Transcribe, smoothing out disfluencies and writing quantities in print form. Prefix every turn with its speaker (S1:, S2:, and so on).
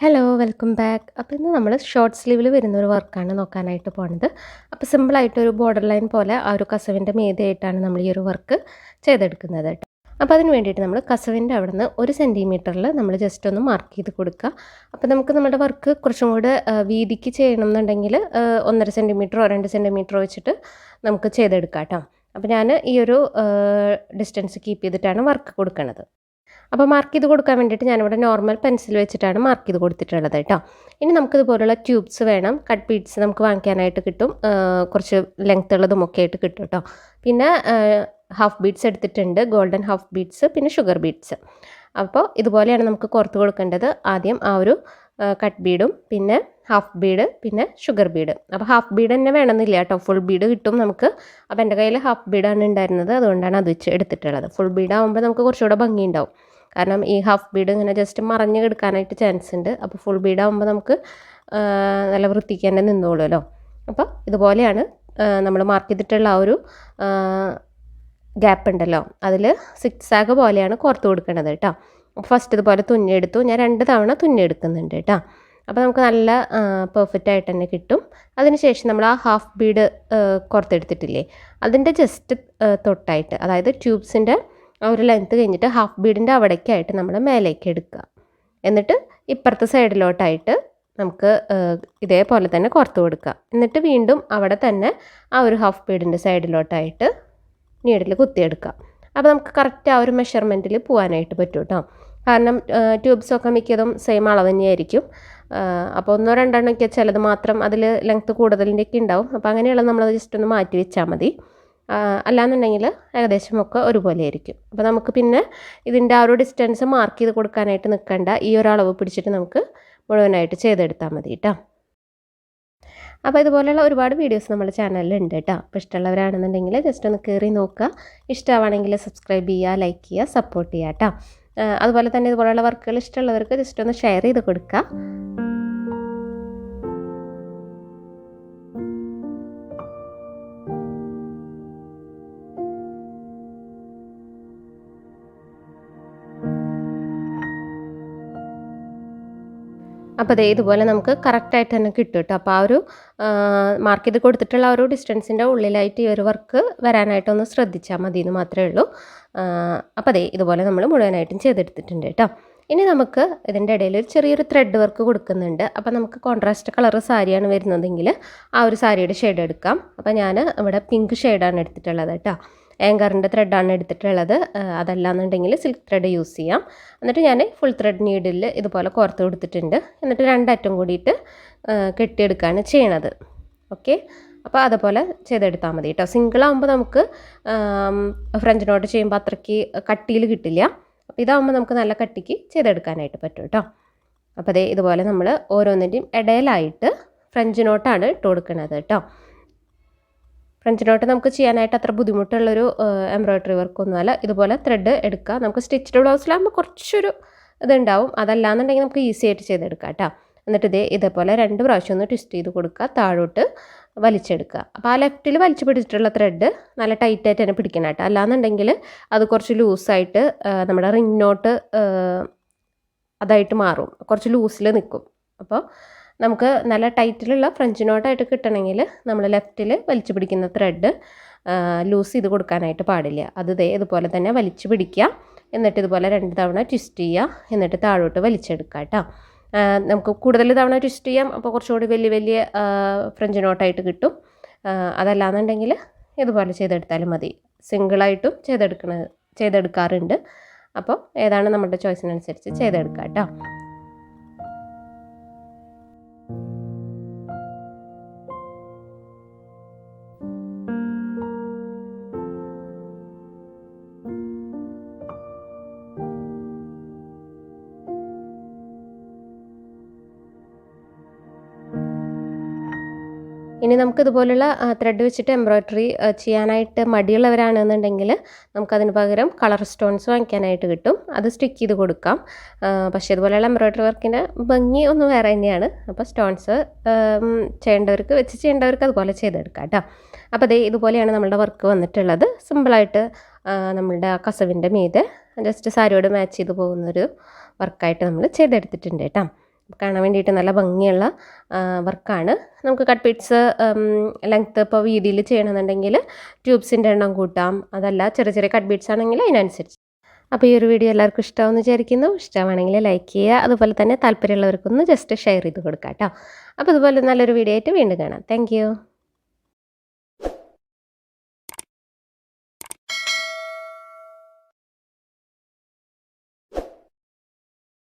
S1: Hello welcome back. അപ്പോൾ ഇന്ന് നമ്മൾ ഷോർട്ട് സ്ലീവിൽ വരുന്ന ഒരു വർക്കാണ് നോക്കാനായിട്ട് പോണത്. അപ്പോൾ സിമ്പിളായിട്ടൊരു ബോർഡർ ലൈൻ പോലെ ആ ഒരു കസവിൻ്റെ മീതെയായിട്ടാണ് നമ്മൾ ഈ ഒരു വർക്ക് ചെയ്തെടുക്കുന്നത് കേട്ടോ. അപ്പോൾ അതിന് വേണ്ടിയിട്ട് നമ്മൾ കസവിൻ്റെ അവിടെ നിന്ന് 1 സെൻറ്റിമീറ്ററിൽ നമ്മൾ ജസ്റ്റ് ഒന്ന് മാർക്ക് ചെയ്ത് കൊടുക്കുക. അപ്പോൾ നമുക്ക് നമ്മുടെ വർക്ക് കുറച്ചും കൂടെ വീതിക്ക് ചെയ്യണം എന്നുണ്ടെങ്കിൽ 1.5 സെൻറ്റിമീറ്ററോ 2 സെൻറ്റിമീറ്ററോ വെച്ചിട്ട് നമുക്ക് ചെയ്തെടുക്കാം കേട്ടോ. അപ്പോൾ ഞാൻ ഈ ഒരു ഡിസ്റ്റൻസ് കീപ്പ് ചെയ്തിട്ടാണ് വർക്ക് കൊടുക്കുന്നത്. അപ്പോൾ മാർക്ക് ചെയ്ത് കൊടുക്കാൻ വേണ്ടിയിട്ട് ഞാനിവിടെ നോർമൽ പെൻസിൽ വെച്ചിട്ടാണ് മാർക്ക് ചെയ്ത് കൊടുത്തിട്ടുള്ളത് കേട്ടോ. ഇനി നമുക്കിതുപോലുള്ള ട്യൂബ്സ് വേണം. കട്ട് ബീഡ്സ് നമുക്ക് വാങ്ങിക്കാനായിട്ട് കിട്ടും, കുറച്ച് ലെങ്ത് ഉള്ളതുമൊക്കെ ആയിട്ട് കിട്ടും കേട്ടോ. പിന്നെ ഹാഫ് ബീഡ്സ് എടുത്തിട്ടുണ്ട്, ഗോൾഡൻ ഹാഫ് ബീഡ്സ്, പിന്നെ ഷുഗർ ബീഡ്സ്. അപ്പോൾ ഇതുപോലെയാണ് നമുക്ക് കോർത്ത് കൊടുക്കേണ്ടത്. ആദ്യം ആ ഒരു കട്ട് ബീഡും പിന്നെ ഹാഫ് ബീഡ് പിന്നെ ഷുഗർ ബീഡ്. അപ്പോൾ ഹാഫ് ബീഡ് തന്നെ വേണമെന്നില്ല കേട്ടോ, ഫുൾ ബീഡ് കിട്ടും നമുക്ക്. അപ്പോൾ എൻ്റെ കയ്യിൽ ഹാഫ് ബീഡാണ് ഉണ്ടായിരുന്നത്, അതുകൊണ്ടാണ് അത് വെച്ച് എടുത്തിട്ടുള്ളത്. ഫുൾ ബീഡ് ആകുമ്പോൾ നമുക്ക് കുറച്ചുകൂടെ ഭംഗിയുണ്ടാവും. കാരണം ഈ ഹാഫ് ബീഡ് ഇങ്ങനെ ജസ്റ്റ് മറഞ്ഞ് കിടക്കാനായിട്ട് ചാൻസ് ഉണ്ട്. അപ്പോൾ ഫുൾ ബീഡ് ആകുമ്പോൾ നമുക്ക് നല്ല വൃത്തിക്ക് തന്നെ നിന്നോളുമല്ലോ. അപ്പോൾ ഇതുപോലെയാണ് നമ്മൾ മാർക്ക് ചെയ്തിട്ടുള്ള ആ ഒരു ഗ്യാപ്പ് ഉണ്ടല്ലോ, അതിൽ സിക്സാഗ് പോലെയാണ് കോർത്ത് കൊടുക്കേണ്ടത് കേട്ടോ. ഫസ്റ്റ് ഇതുപോലെ തുന്നിയെടുത്തു, ഞാൻ 2 തവണ തുന്നിയെടുക്കുന്നുണ്ട് കേട്ടോ. അപ്പോൾ നമുക്ക് നല്ല പെർഫെക്റ്റ് ആയിട്ട് തന്നെ കിട്ടും. അതിനുശേഷം നമ്മൾ ആ ഹാഫ് ബീഡ് കോർത്തെടുത്തിട്ടില്ലേ, അതിൻ്റെ ജസ്റ്റ് തൊട്ടായിട്ട്, അതായത് ട്യൂബ്സിൻ്റെ ആ ഒരു ലെങ്ത്ത് കഴിഞ്ഞിട്ട് ഹാഫ് ബീഡിൻ്റെ അവിടേക്കായിട്ട് നമ്മൾ മേലേക്ക് എടുക്കുക. എന്നിട്ട് ഇപ്പുറത്തെ സൈഡിലോട്ടായിട്ട് നമുക്ക് ഇതേപോലെ തന്നെ കോർത്ത് കൊടുക്കുക. എന്നിട്ട് വീണ്ടും അവിടെ തന്നെ ആ ഒരു ഹാഫ് ബീഡിൻ്റെ സൈഡിലോട്ടായിട്ട് നീഡിൽ കുത്തിയെടുക്കുക. അപ്പോൾ നമുക്ക് കറക്റ്റ് ആ ഒരു മെഷർമെൻറ്റിൽ പോകാനായിട്ട് പറ്റും കേട്ടോ. കാരണം ട്യൂബ്സൊക്കെ മിക്കതും സെയിം അളവ് തന്നെയായിരിക്കും. അപ്പോൾ 1-2 ചിലത് മാത്രം അതിൽ ലെങ്ത്ത് കൂടുതലിൻ്റെയൊക്കെ ഉണ്ടാവും. അപ്പോൾ അങ്ങനെയുള്ളത് നമ്മളത് ജസ്റ്റ് ഒന്ന് മാറ്റി വെച്ചാൽ മതി. അല്ലാന്നുണ്ടെങ്കിൽ ഏകദേശമൊക്കെ ഒരുപോലെ ആയിരിക്കും. അപ്പോൾ നമുക്ക് പിന്നെ ഇതിൻ്റെ ആ ഒരു ഡിസ്റ്റൻസ് മാർക്ക് ചെയ്ത് കൊടുക്കാനായിട്ട് നിൽക്കേണ്ട, ഈ ഒരു അളവ് പിടിച്ചിട്ട് നമുക്ക് മുഴുവനായിട്ട് ചെയ്തെടുത്താൽ മതി കേട്ടോ. അപ്പോൾ ഇതുപോലെയുള്ള ഒരുപാട് വീഡിയോസ് നമ്മുടെ ചാനലിലുണ്ട് കേട്ടോ. അപ്പോൾ ഇഷ്ടമുള്ളവരാണെന്നുണ്ടെങ്കിൽ ജസ്റ്റ് ഒന്ന് കയറി നോക്കുക. ഇഷ്ടമാണെങ്കിൽ സബ്സ്ക്രൈബ് ചെയ്യുക, ലൈക്ക് ചെയ്യുക, സപ്പോർട്ട് ചെയ്യുക കേട്ടോ. അതുപോലെ തന്നെ ഇതുപോലെയുള്ള വർക്കുകൾ ഇഷ്ടമുള്ളവർക്ക് ജസ്റ്റ് ഒന്ന് ഷെയർ ചെയ്ത് കൊടുക്കുക. അപ്പോൾ ദേ ഇതുപോലെ നമുക്ക് കറക്റ്റായിട്ട് തന്നെ കിട്ടും കേട്ടോ. അപ്പോൾ ആ ഒരു മാർക്ക് ചെയ്ത് കൊടുത്തിട്ടുള്ള ആ ഒരു ഡിസ്റ്റൻസിൻ്റെ ഉള്ളിലായിട്ട് ഈ ഒരു വർക്ക് വരാനായിട്ടൊന്ന് ശ്രദ്ധിച്ചാൽ മതി എന്ന് മാത്രമേ ഉള്ളൂ. അപ്പോൾ ദേ ഇതുപോലെ നമ്മൾ മുഴുവനായിട്ടും ചെയ്തെടുത്തിട്ടുണ്ട് കേട്ടോ. ഇനി നമുക്ക് ഇതിൻ്റെ ഇടയിൽ ഒരു ചെറിയൊരു ത്രെഡ് വർക്ക് കൊടുക്കുന്നുണ്ട്. അപ്പോൾ നമുക്ക് കോൺട്രാസ്റ്റ് കളർ സാരിയാണ് വരുന്നതെങ്കിൽ ആ ഒരു സാരിയുടെ ഷെയ്ഡ് എടുക്കാം. അപ്പോൾ ഞാൻ ഇവിടെ പിങ്ക് ഷെയ്ഡാണ് എടുത്തിട്ടുള്ളത് കേട്ടോ. ആങ്കറിൻ്റെ ത്രെഡാണ് എടുത്തിട്ടുള്ളത്. അതല്ലാന്നുണ്ടെങ്കിൽ സിൽക്ക് ത്രെഡ് യൂസ് ചെയ്യാം. എന്നിട്ട് ഞാൻ ഫുൾ ത്രെഡ് നീഡിൽ ഇതുപോലെ കോർത്ത് കൊടുത്തിട്ടുണ്ട്. എന്നിട്ട് 2 അറ്റം കൂടിയിട്ട് കെട്ടിയെടുക്കുകയാണ് ചെയ്യണത്. ഓക്കെ, അപ്പോൾ അതുപോലെ ചെയ്തെടുത്താൽ മതി കേട്ടോ. സിംഗിളാകുമ്പോൾ നമുക്ക് ഫ്രഞ്ച് നോട്ട് ചെയ്യുമ്പോൾ അത്രയ്ക്ക് കട്ടിയിൽ കിട്ടില്ല. അപ്പോൾ ഇതാകുമ്പോൾ നമുക്ക് നല്ല കട്ടിക്ക് ചെയ്തെടുക്കാനായിട്ട് പറ്റും കേട്ടോ. അപ്പോൾ അതേ ഇതുപോലെ നമ്മൾ ഓരോന്നിൻ്റെയും ഇടയിലായിട്ട് ഫ്രഞ്ച് നോട്ടാണ് ഇട്ട് കൊടുക്കുന്നത് കേട്ടോ. ഫ്രഞ്ച് നോട്ട് നമുക്ക് ചെയ്യാനായിട്ട് അത്ര ബുദ്ധിമുട്ടുള്ളൊരു എംബ്രോയ്ഡറി വർക്കൊന്നുമല്ല. ഇതുപോലെ ത്രെഡ് എടുക്കുക. നമുക്ക് സ്റ്റിച്ച്ഡ് ബ്ലൗസിലാകുമ്പോൾ കുറച്ചൊരു ഇതുണ്ടാവും. അതല്ലാന്നുണ്ടെങ്കിൽ നമുക്ക് ഈസി ആയിട്ട് ചെയ്തെടുക്കാം കേട്ടോ. എന്നിട്ട് ഇതേപോലെ 2 പ്രാവശ്യം ഒന്ന് ട്വിസ്റ്റ് ചെയ്ത് കൊടുക്കുക, താഴോട്ട് വലിച്ചെടുക്കുക. അപ്പോൾ ആ ലെഫ്റ്റിൽ വലിച്ചു പിടിച്ചിട്ടുള്ള ത്രെഡ് നല്ല ടൈറ്റായിട്ട് തന്നെ പിടിക്കണം കേട്ടോ. അല്ലാന്നുണ്ടെങ്കിൽ അത് കുറച്ച് ലൂസായിട്ട് നമ്മുടെ റിംഗ് നോട്ട് അതായിട്ട് മാറും, കുറച്ച് ലൂസിൽ നിൽക്കും. അപ്പോൾ നമുക്ക് നല്ല ടൈറ്റിലുള്ള ഫ്രഞ്ച് നോട്ടായിട്ട് കിട്ടണമെങ്കിൽ നമ്മൾ ലെഫ്റ്റിൽ വലിച്ചു പിടിക്കുന്ന ത്രെഡ് ലൂസ് ചെയ്ത് കൊടുക്കാനായിട്ട് പാടില്ല. അത് ഇതുപോലെ തന്നെ വലിച്ചു പിടിക്കുക. എന്നിട്ട് ഇതുപോലെ 2 തവണ ട്വിസ്റ്റ് ചെയ്യുക. എന്നിട്ട് താഴോട്ട് വലിച്ചെടുക്കുക കേട്ടോ. നമുക്ക് കൂടുതൽ തവണ ട്വിസ്റ്റ് ചെയ്യാം, അപ്പോൾ കുറച്ചുകൂടി വലിയ ഫ്രഞ്ച് നോട്ടായിട്ട് കിട്ടും. അതല്ലാന്നുണ്ടെങ്കിൽ ഇതുപോലെ ചെയ്തെടുത്താലും മതി. സിംഗിളായിട്ടും ചെയ്തെടുക്കാറുണ്ട്. അപ്പോൾ ഏതാണ് നമ്മുടെ ചോയ്സിനനുസരിച്ച് ചെയ്തെടുക്കുക കേട്ടോ. ഇനി നമുക്കിതുപോലുള്ള ത്രെഡ് വെച്ചിട്ട് എംബ്രോയ്ഡറി ചെയ്യാനായിട്ട് മടിയുള്ളവരാണെന്നുണ്ടെങ്കിൽ നമുക്കതിന് പകരം കളർ സ്റ്റോൺസ് വാങ്ങിക്കാനായിട്ട് കിട്ടും. അത് സ്റ്റിക്ക് ചെയ്ത് കൊടുക്കാം. പക്ഷേ ഇതുപോലെയുള്ള എംബ്രോയ്ഡറി വർക്കിൻ്റെ ഭംഗി ഒന്ന് വേറെ തന്നെയാണ്. അപ്പോൾ സ്റ്റോൺസ് ചെയ്യേണ്ടവർക്ക് അതുപോലെ ചെയ്തെടുക്കാം കേട്ടോ. അപ്പോൾ ഇതുപോലെയാണ് നമ്മളുടെ വർക്ക് വന്നിട്ടുള്ളത്. സിമ്പിളായിട്ട് നമ്മളുടെ ആ കസവിൻ്റെ മീതെ ജസ്റ്റ് സാരിയോട് മാച്ച് ചെയ്ത് പോകുന്നൊരു വർക്കായിട്ട് നമ്മൾ ചെയ്തെടുത്തിട്ടുണ്ട് കേട്ടോ. കാണാൻ വേണ്ടിയിട്ട് നല്ല ഭംഗിയുള്ള വർക്കാണ്. നമുക്ക് കട്ട് ബീഡ്സ് ലെങ്ത്ത് ഇപ്പോൾ വീതിയിൽ ചെയ്യണമെന്നുണ്ടെങ്കിൽ ട്യൂബ്സിൻ്റെ എണ്ണം കൂട്ടാം. അതല്ല ചെറിയ ചെറിയ കട്ട് ബീഡ്സ് ആണെങ്കിൽ അതിനനുസരിച്ച്. അപ്പോൾ ഈ ഒരു വീഡിയോ എല്ലാവർക്കും ഇഷ്ടമാണെന്ന് വിചാരിക്കുന്നു. ഇഷ്ടമാണെങ്കിൽ ലൈക്ക് ചെയ്യുക. അതുപോലെ തന്നെ താല്പര്യമുള്ളവർക്കൊന്ന് ജസ്റ്റ് ഷെയർ ചെയ്ത് കൊടുക്കാം കേട്ടോ. അപ്പോൾ ഇതുപോലെ നല്ലൊരു വീഡിയോ ആയിട്ട് വീണ്ടും കാണാം. താങ്ക്